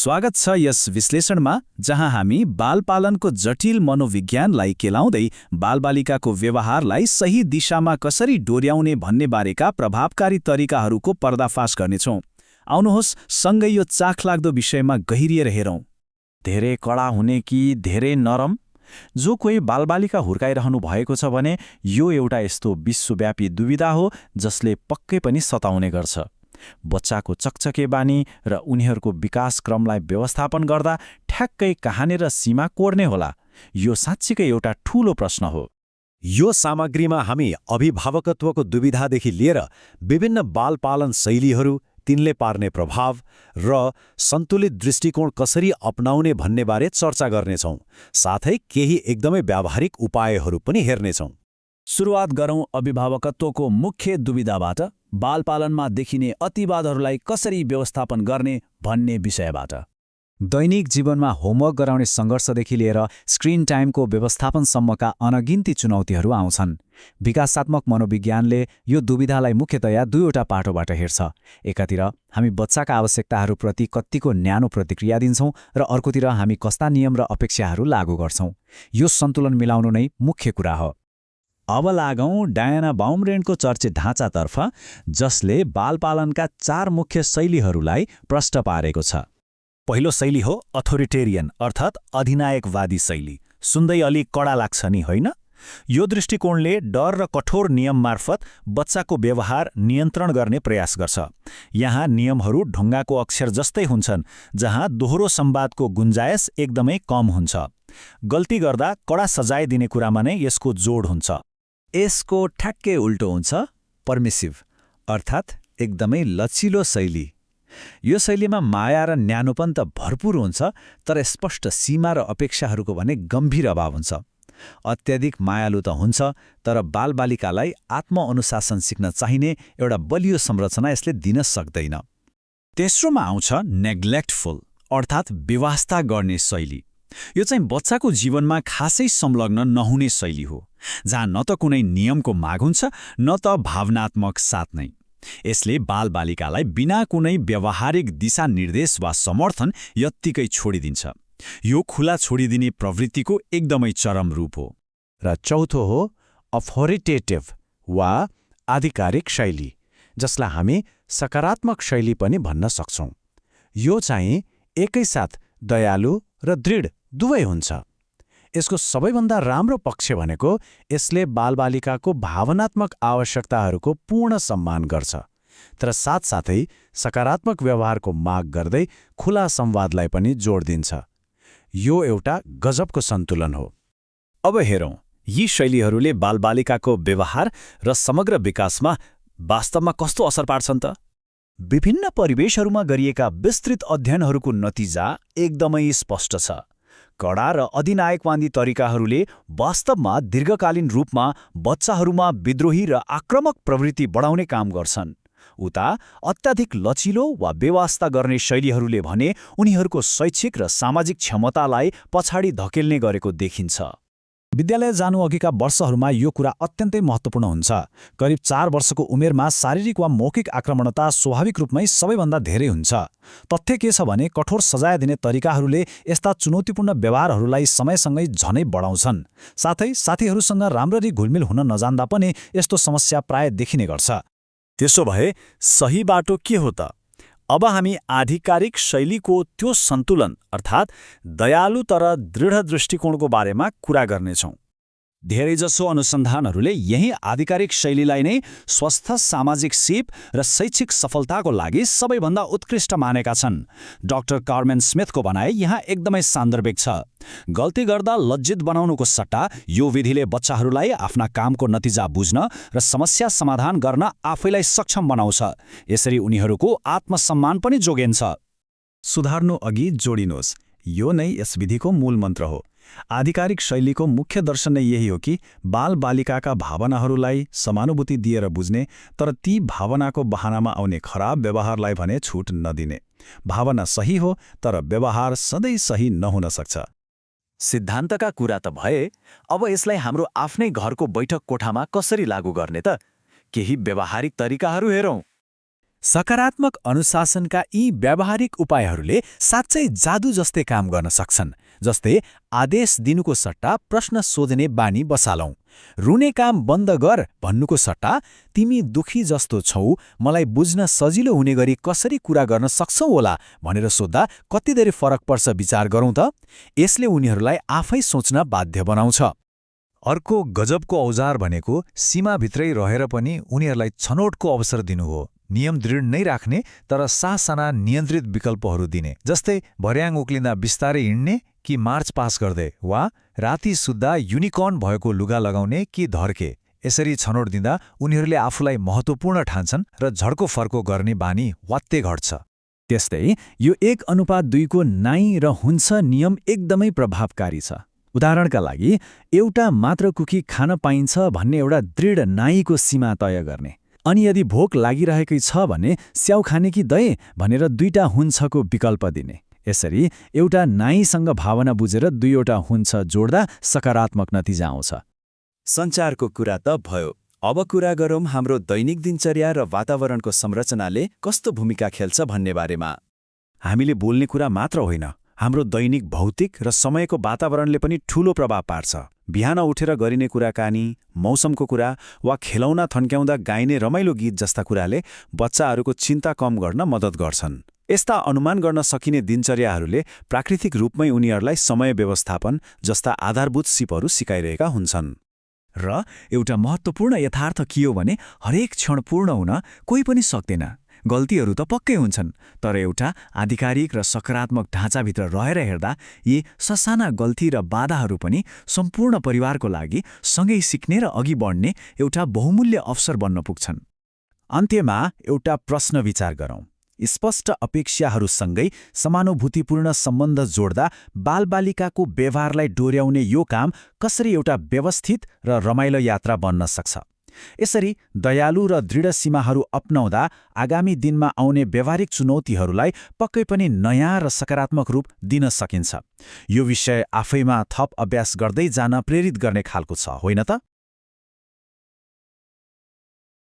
स्वागत छ यस विश्लेषणमा जहाँ हामी बालपालनको जटिल मनोविज्ञानलाई केलाउँदै बालबालिकाको व्यवहारलाई सही दिशामा कसरी डोर्याउने भन्ने बारेका प्रभावकारी तरिकाहरूको पर्दाफास गर्नेछौँ। आउनुहोस् सँगै यो चाखलाग्दो विषयमा गहिरिएर हेरौँ। धेरै कडा हुने कि धेरै नरम? जो कोही बालबालिका हुर्काइरहनु भएको छ भने यो एउटा यस्तो विश्वव्यापी दुविधा हो जसले पक्कै पनि सताउने गर्छ। बच्चाको चकचके बानी र उनीहरूको विकास क्रमलाई व्यवस्थापन गर्दा ठ्याक्कै कहाँनिर सीमा कोर्ने होला? यो साँच्चीकै एउटा ठूलो प्रश्न हो। यो सामग्रीमा हामी अभिभावकत्वको दुविधादेखि लिएर विभिन्न बालपालन शैलीहरू, तिनले पार्ने प्रभाव र सन्तुलित दृष्टिकोण कसरी अपनाउने भन्नेबारे चर्चा गर्नेछौँ। साथै केही एकदमै व्यावहारिक उपायहरू पनि हेर्नेछौँ। सुरुवात गरौँ अभिभावकत्वको मुख्य दुविधाबाट, बालपालनमा देखिने अतिवादहरूलाई कसरी व्यवस्थापन गर्ने भन्ने विषयबाट। दैनिक जीवनमा होमवर्क गराउने सङ्घर्षदेखि लिएर स्क्रिन टाइमको व्यवस्थापनसम्मका अनगिन्ती चुनौतीहरू आउँछन्। विकासात्मक मनोविज्ञानले यो दुविधालाई मुख्यतया दुईवटा पाटोबाट हेर्छ। एकातिर हामी बच्चाका आवश्यकताहरूप्रति कत्तिको न्यानो प्रतिक्रिया दिन्छौँ र अर्कोतिर हामी कस्ता नियम र अपेक्षाहरू लागू गर्छौँ। यो सन्तुलन मिलाउनु नै मुख्य कुरा हो। अब लागौँ डायना बाउमरेनको चर्चित ढाँचातर्फ, जसले बालपालनका 4 मुख्य शैलीहरूलाई प्रष्ट पारेको छ। पहिलो शैली हो अथोरिटेरियन अर्थात् अधिनायकवादी शैली। सुन्दै अलि कडा लाग्छ नि, होइन? यो दृष्टिकोणले डर र कठोर नियम मार्फत बच्चाको व्यवहार नियन्त्रण गर्ने प्रयास गर्छ। यहाँ नियमहरू ढुङ्गाको अक्षर जस्तै हुन्छन्, जहाँ दोहोरो संवादको गुन्जायस एकदमै कम हुन्छ। गल्ती गर्दा कडा सजाय दिने कुरामा नै यसको जोड हुन्छ। यसको ठ्याक्कै उल्टो हुन्छ पर्मिसिभ अर्थात् एकदमै लचिलो शैली। यो शैलीमा माया र न्यानोपन त भरपूर हुन्छ, तर स्पष्ट सीमा र अपेक्षाहरूको भने गम्भीर अभाव हुन्छ। अत्याधिक मायालु त हुन्छ, तर बालबालिकालाई आत्मअनुशासन सिक्न चाहिने एउटा बलियो संरचना यसले दिन सक्दैन। तेस्रोमा आउँछ नेग्लेक्टफुल अर्थात् बेवास्ता गर्ने शैली। यो चाहिँ बच्चाको जीवनमा खासै संलग्न नहुने शैली हो, जहाँ न त कुनै नियमको माग हुन्छ न त भावनात्मक साथ नै। यसले बालबालिकालाई बिना कुनै व्यावहारिक दिशानिर्देश वा समर्थन यत्तिकै छोडिदिन्छ। यो खुला छोडिदिने प्रवृत्तिको एकदमै चरम रूप हो। र चौथो हो अथोरिटेटिभ वा आधिकारिक शैली, जसलाई हामी सकारात्मक शैली पनि भन्न सक्छौँ। यो चाहिँ एकैसाथ दयालु र दृढ दुवै हुन्छ। यसको सबैभन्दा राम्रो पक्ष भनेको यसले बालबालिकाको भावनात्मक आवश्यकताहरूको पूर्ण सम्मान गर्छ, तर साथसाथै सकारात्मक व्यवहारको माग गर्दै खुला संवादलाई पनि जोड दिन्छ। यो एउटा गजबको सन्तुलन हो। अब हेरौँ यी शैलीहरूले बालबालिकाको व्यवहार र समग्र विकासमा वास्तवमा कस्तो असर पार्छन् त। विभिन्न परिवेशहरूमा गरिएका विस्तृत अध्ययनहरूको नतिजा एकदमै स्पष्ट छ। कडा र अधिनायकवादी तरिकाहरूले वास्तवमा दीर्घकालीन रूपमा बच्चाहरूमा विद्रोही र आक्रामक प्रवृत्ति बढाउने काम गर्छन्। उता अत्याधिक लचिलो वा बेवास्ता गर्ने शैलीहरूले भने उनीहरूको शैक्षिक र सामाजिक क्षमतालाई पछाडि धकेल्ने गरेको देखिन्छ। विद्यालय जानुअघिका वर्षहरूमा यो कुरा अत्यन्तै महत्त्वपूर्ण हुन्छ। करिब 4 वर्षको उमेरमा शारीरिक वा मौखिक आक्रमणता स्वाभाविक रूपमै सबैभन्दा धेरै हुन्छ। तथ्य के छ भने कठोर सजाय दिने तरिकाहरूले यस्ता चुनौतीपूर्ण व्यवहारहरूलाई समयसँगै झनै बढाउँछन्। साथै साथीहरूसँग राम्ररी घुलमिल हुन नजान्दा पनि यस्तो समस्या प्राय देखिने गर्छ। त्यसो भए सही बाटो के हो त? अब हामी आधिकारिक शैलीको त्यो सन्तुलन अर्थात् दयालु तर दृढ दृष्टिकोणको बारेमा कुरा गर्नेछौँ। धेरैजसो अनुसन्धानहरूले यही आधिकारिक शैलीलाई नै स्वस्थ सामाजिक सिप र शैक्षिक सफलताको लागि सबैभन्दा उत्कृष्ट मानेका छन्। डाक्टर कार्मेन स्मिथको भनाइ यहाँ एकदमै सान्दर्भिक छ। गल्ती गर्दा लज्जित बनाउनुको सट्टा यो विधिले बच्चाहरूलाई आफ्ना कामको नतिजा बुझ्न र समस्या समाधान गर्न आफैलाई सक्षम बनाउँछ। यसरी उनीहरूको आत्मसम्मान पनि जोगिन्छ। सुधार्नु अघि जोडिनुहोस्, यो नै यस विधिको मूल मन्त्र हो। आधिकारिक शैलीको मुख्य दर्शन नै यही हो कि बालबालिकाका भावनाहरूलाई समानुभूति दिएर बुझ्ने, तर ती भावनाको बहानामा आउने खराब व्यवहारलाई भने छुट नदिने। भावना सही हो, तर व्यवहार सधैँ सही नहुन सक्छ। सिद्धान्तका कुरा त भए, अब यसलाई हाम्रो आफ्नै घरको बैठक कोठामा कसरी लागू गर्ने त? केही व्यावहारिक तरिकाहरू हेरौँ। सकारात्मक अनुशासनका यी व्यावहारिक उपायहरूले साँच्चै जादु जस्तै काम गर्न सक्छन्। जस्तै आदेश दिनुको सट्टा प्रश्न सोध्ने बानी बसालौं। रुने काम बन्द गर भन्नुको सट्टा तिमी दुखी जस्तो छौ, मलाई बुझ्न सजिलो हुने गरी कसरी कुरा गर्न सक्छौ होला भनेर सोद्धा कति धेरै फरक पर्छ विचार गरौँ त। यसले उनीहरूलाई आफै सोच्न बाध्य बनाउँछ। अर्को गजबको औजार भनेको सीमाभित्रै रहेर पनि उनीहरूलाई छनौटको अवसर दिनु हो। नियम दृढ नै राख्ने तर सासाना नियन्त्रित विकल्पहरू दिने, जस्तै भर्याङ उक्लिँदा बिस्तारै हिँड्ने कि मार्च पास गर्दै, वा राति सुत्दा युनिकर्न भएको लुगा लगाउने कि धर्के। यसरी छनौट दिँदा उनीहरूले आफूलाई महत्त्वपूर्ण ठान्छन् र झड्को फर्को गर्ने बानी वात्तै घट्छ। त्यस्तै यो 1:2 को नाई र हुन्छ नियम एकदमै प्रभावकारी छ। उदाहरणका लागि, एउटा मात्र कुकी खान पाइन्छ भन्ने एउटा दृढ नाईको सीमा तय गर्ने। अनि यदि भोक लागिरहेकै छ भने स्याउ खाने कि दही भनेर 2टा हुन्छको विकल्प दिने। यसरी एउटा नाईसँग भावना बुझेर 2वटा हुन्छ जोड्दा सकारात्मक नतिजा आउँछ। सञ्चारको कुरा त भयो। अब कुरा गरौँ हाम्रो दैनिक दिनचर्या र वातावरणको संरचनाले कस्तो भूमिका खेल्छ भन्ने बारेमा। हामीले बोल्ने कुरा मात्र होइन, हाम्रो दैनिक भौतिक र समयको वातावरणले पनि ठूलो प्रभाव पार्छ। बिहान उठेर गरिने कुराकानी, मौसमको कुरा वा खेलौना थन्क्याउँदा गाइने रमाइलो गीत जस्ता कुराले बच्चाहरूको चिन्ता कम गर्न मद्दत गर्छन्। यस्ता अनुमान गर्न सकिने दिनचर्याहरूले प्राकृतिक रूपमै उनीहरूलाई समय व्यवस्थापन जस्ता आधारभूत सिपहरू सिकाइरहेका हुन्छन्। र एउटा महत्त्वपूर्ण यथार्थ के हो भने हरेक क्षण पूर्ण हुन कोही पनि सक्दैन। गल्तीहरू त पक्कै हुन्छन्, तर एउटा आधिकारिक र सकारात्मक ढाँचाभित्र रहेर हेर्दा यी ससाना गल्ती र बाधाहरू पनि सम्पूर्ण परिवारको लागि सँगै सिक्ने र अघि बढ्ने एउटा बहुमूल्य अवसर बन्न पुग्छन्। अन्त्यमा एउटा प्रश्न विचार गरौँ। स्पष्ट अपेक्षाहरूसँगै समानुभूतिपूर्ण सम्बन्ध जोड्दा बालबालिकाको व्यवहारलाई डोर्याउने यो काम कसरी एउटा व्यवस्थित र रमाइलो यात्रा बन्न सक्छ? यसरी दयालु र दृढ सीमाहरू अपनाउँदा आगामी दिनमा आउने व्यावहारिक चुनौतीहरूलाई पक्कै पनि नयाँ र सकारात्मक रूप दिन सकिन्छ। यो विषय आफैमा थप अभ्यास गर्दै जान प्रेरित गर्ने खालको छ, होइन त?